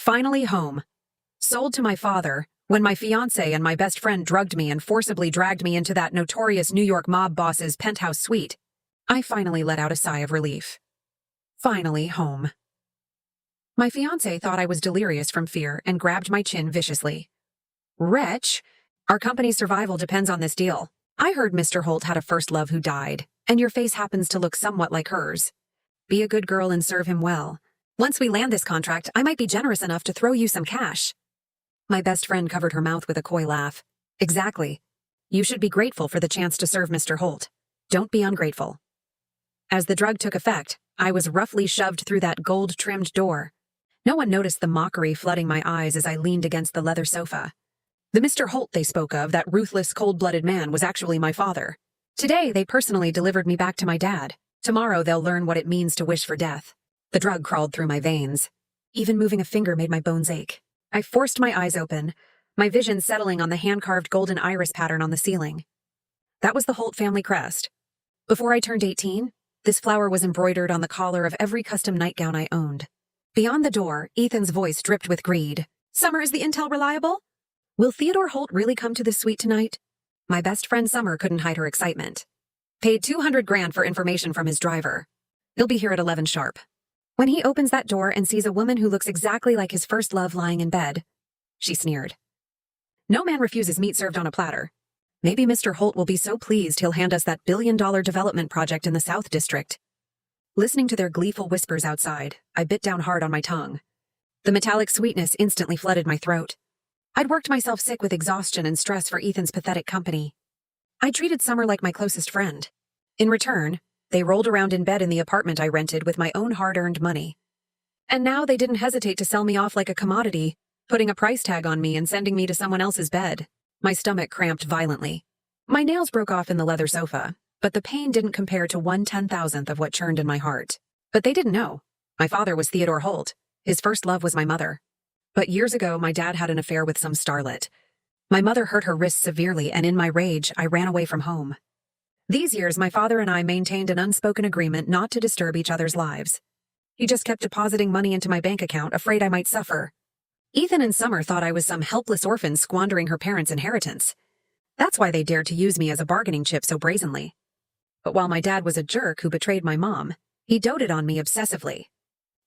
Finally home. Sold to my father, when my fiancé and my best friend drugged me and forcibly dragged me into that notorious New York mob boss's penthouse suite. I finally let out a sigh of relief. Finally home. My fiancé thought I was delirious from fear and grabbed my chin viciously. Wretch, our company's survival depends on this deal. I heard Mr. Holt had a first love who died, and your face happens to look somewhat like hers. Be a good girl and serve him well. Once we land this contract, I might be generous enough to throw you some cash. My best friend covered her mouth with a coy laugh. Exactly. You should be grateful for the chance to serve Mr. Holt. Don't be ungrateful. As the drug took effect, I was roughly shoved through that gold-trimmed door. No one noticed the mockery flooding my eyes as I leaned against the leather sofa. The Mr. Holt they spoke of, that ruthless, cold-blooded man, was actually my father. Today, they personally delivered me back to my dad. Tomorrow, they'll learn what it means to wish for death. The drug crawled through my veins. Even moving a finger made my bones ache. I forced my eyes open, my vision settling on the hand-carved golden iris pattern on the ceiling. That was the Holt family crest. Before I turned 18, this flower was embroidered on the collar of every custom nightgown I owned. Beyond the door, Ethan's voice dripped with greed. Summer, is the intel reliable? Will Theodore Holt really come to this suite tonight? My best friend Summer couldn't hide her excitement. Paid $200,000 for information from his driver. He'll be here at 11 sharp. When he opens that door and sees a woman who looks exactly like his first love lying in bed, she sneered. No man refuses meat served on a platter. Maybe Mr. Holt will be so pleased he'll hand us that billion-dollar development project in the South District. Listening to their gleeful whispers outside, I bit down hard on my tongue. The metallic sweetness instantly flooded my throat. I'd worked myself sick with exhaustion and stress for Ethan's pathetic company. I treated Summer like my closest friend. In return, they rolled around in bed in the apartment I rented with my own hard-earned money. And now they didn't hesitate to sell me off like a commodity, putting a price tag on me and sending me to someone else's bed. My stomach cramped violently. My nails broke off in the leather sofa, but the pain didn't compare to 1/10,000th of what churned in my heart. But they didn't know. My father was Theodore Holt. His first love was my mother. But years ago, my dad had an affair with some starlet. My mother hurt her wrist severely, and in my rage, I ran away from home. These years, my father and I maintained an unspoken agreement not to disturb each other's lives. He just kept depositing money into my bank account, afraid I might suffer. Ethan and Summer thought I was some helpless orphan squandering her parents' inheritance. That's why they dared to use me as a bargaining chip so brazenly. But while my dad was a jerk who betrayed my mom, he doted on me obsessively.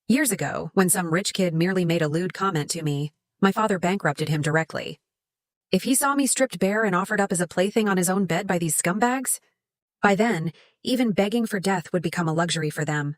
Years ago, when some rich kid merely made a lewd comment to me, my father bankrupted him directly. If he saw me stripped bare and offered up as a plaything on his own bed by these scumbags, by then, even begging for death would become a luxury for them.